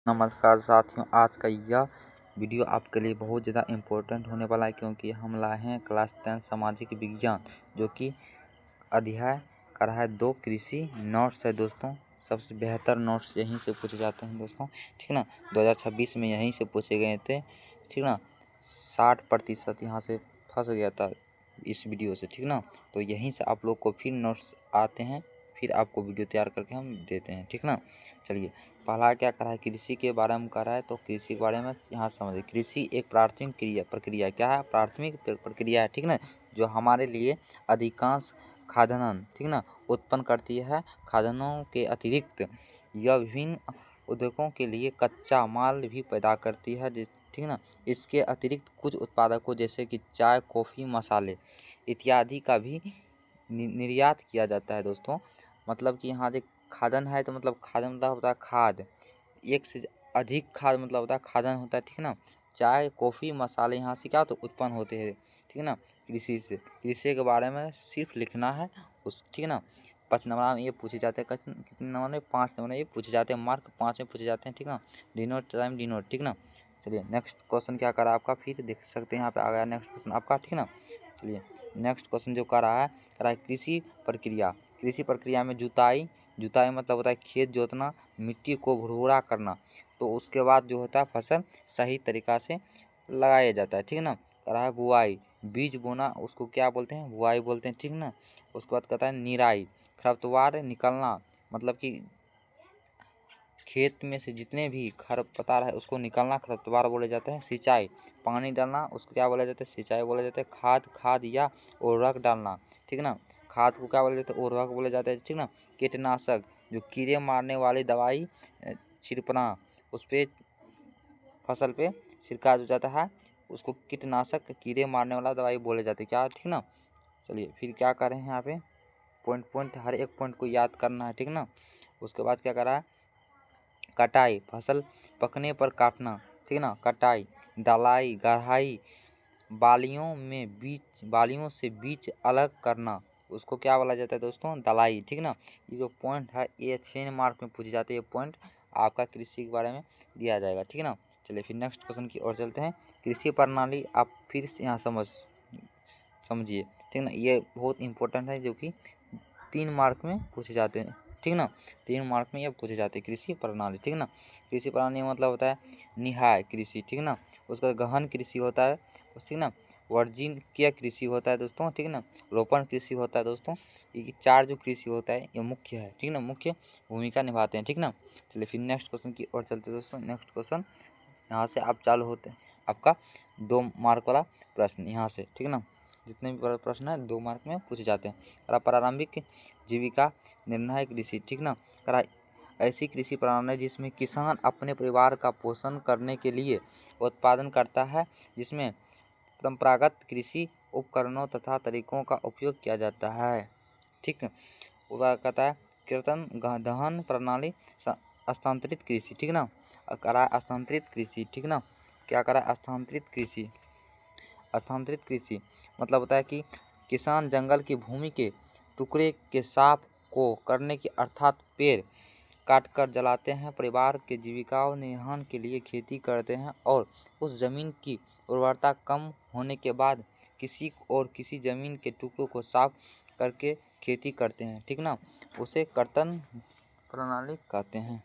नमस्कार साथियों, आज का यह वीडियो आपके लिए बहुत ज़्यादा इम्पोर्टेंट होने वाला है क्योंकि हम लाए हैं क्लास 10 सामाजिक विज्ञान जो कि अध्याय का रहा है 2 कृषि नोट्स है दोस्तों। सबसे बेहतर नोट्स यहीं से पूछे जाते हैं दोस्तों, ठीक ना। 2026 में यहीं से पूछे गए थे, ठीक ना। 60% यहाँ से फंस गया था इस वीडियो से, ठीक ना। तो यहीं से आप लोग को फिर नोट्स आते हैं, फिर आपको वीडियो तैयार करके हम देते हैं, ठीक ना। चलिए, पहला क्या करा है, कृषि के बारे में करा है, तो कृषि के बारे में यहाँ समझिए। कृषि एक प्राथमिक प्रक्रिया क्या है, प्राथमिक प्रक्रिया है, ठीक ना, जो हमारे लिए अधिकांश खाद्यान्न, ठीक ना, उत्पन्न करती है। खाद्यान्नों के अतिरिक्त यह विभिन्न उद्योगों के लिए कच्चा माल भी पैदा करती है, ठीक ना। इसके अतिरिक्त कुछ उत्पादकों जैसे कि चाय, कॉफ़ी, मसाले इत्यादि का भी निर्यात किया जाता है दोस्तों। मतलब कि यहाँ देख खाद्यान्न है तो मतलब खाद्यान्न मतलब होता है खाद, एक से अधिक खाद मतलब होता है खाद्यान्न होता है, ठीक है ना। चाय, कॉफ़ी, मसाले यहाँ से क्या तो उत्पन्न होते हैं, ठीक है ना, कृषि से। कृषि के बारे में सिर्फ लिखना है उस, ठीक है ना। 5 नंबर में ये पूछे जाते हैं, कितने नंबर में 5 नंबर में ये पूछे जाते हैं, मार्क 5 में पूछे जाते हैं, ठीक ना। डिनोट टाइम डिनोट, ठीक ना। चलिए नेक्स्ट क्वेश्चन क्या करा आपका, फिर देख सकते हैं यहाँ पे आ गया नेक्स्ट क्वेश्चन आपका, ठीक ना। चलिए नेक्स्ट क्वेश्चन जो कर रहा है कृषि प्रक्रिया। कृषि प्रक्रिया में जुताई मतलब होता है खेत जोतना, मिट्टी को भुरभुरा करना, तो उसके बाद जो होता है फसल सही तरीक़ा से लगाया जाता है, ठीक है ना। कह रहा है बुआई, बीज बोना उसको क्या बोलते हैं, बुआई बोलते हैं, ठीक ना। उसके बाद कहता है निराई, खरपतवार निकलना, मतलब कि खेत में से जितने भी खरपतवार है उसको निकालना खरपतवार बोले जाते हैं। सिंचाई, पानी डालना उसको क्या बोला जाता है, सिंचाई बोला जाता है। खाद या उर्वरक डालना, ठीक है ना, खाद को क्या बोला जाता है, उर्वरक बोला जाता है, ठीक ना। कीटनाशक, जो कीड़े मारने वाली दवाई छिड़कना, उस पर फसल पे छिड़का जो जाता है उसको कीटनाशक, कीड़े मारने वाला दवाई बोले जाते हैं क्या, ठीक ना। चलिए फिर क्या कर रहे हैं यहाँ पे, पॉइंट हर एक पॉइंट को याद करना है, ठीक ना। उसके बाद क्या कर रहा है, कटाई, फसल पकने पर काटना, ठीक ना। कटाई, दलाई, गढ़ाई, बालियों से बीज अलग करना, उसको क्या बोला जाता है दोस्तों, दलाई, ठीक ना। ये जो पॉइंट है ये 6 मार्क में पूछे जाते हैं, ये पॉइंट आपका कृषि के बारे में दिया जाएगा, ठीक ना। चलिए फिर नेक्स्ट क्वेश्चन की ओर चलते हैं। कृषि प्रणाली आप फिर से यहाँ समझिए, ठीक ना। ये बहुत इंपॉर्टेंट है जो कि 3 मार्क में पूछे जाते हैं, ठीक ना। 3 मार्क में ये पूछे जाते हैं कृषि प्रणाली, ठीक ना। कृषि प्रणाली मतलब होता है निहाय कृषि, ठीक ना। उसका गहन कृषि होता है, ठीक ना। वर्जनीय कृषि होता है दोस्तों, ठीक ना। रोपण कृषि होता है दोस्तों। ये 4 जो कृषि होता है ये मुख्य है, ठीक ना, मुख्य भूमिका निभाते हैं, ठीक ना। चलिए फिर नेक्स्ट क्वेश्चन की ओर चलते हैं दोस्तों। नेक्स्ट क्वेश्चन यहाँ से आप चालू होते हैं, आपका 2 मार्क वाला प्रश्न यहाँ से, ठीक ना। जितने भी प्रश्न है 2 मार्क में पूछे जाते हैं। और प्रारंभिक जीविका निर्णय कृषि, ठीक ना। करा ऐसी कृषि प्रणाली जिसमें किसान अपने परिवार का पोषण करने के लिए उत्पादन करता है, जिसमें परंपरागत कृषि उपकरणों तथा तरीकों का उपयोग किया जाता है, ठीक है। वह कहता है कीर्तन दहन प्रणाली, स्थानांतरित कृषि, ठीक ना। करा स्थानांतरित कृषि, ठीक ना। क्या करा, स्थानांतरित कृषि। स्थानांतरित कृषि मतलब होता है कि किसान जंगल की भूमि के टुकड़े के साफ को करने की, अर्थात पेड़ काटकर जलाते हैं, परिवार के जीविका निर्वहन के लिए खेती करते हैं और उस जमीन की उर्वरता कम होने के बाद किसी जमीन के टुकड़ों को साफ करके खेती करते हैं, ठीक ना। उसे कर्तन प्रणाली कहते हैं।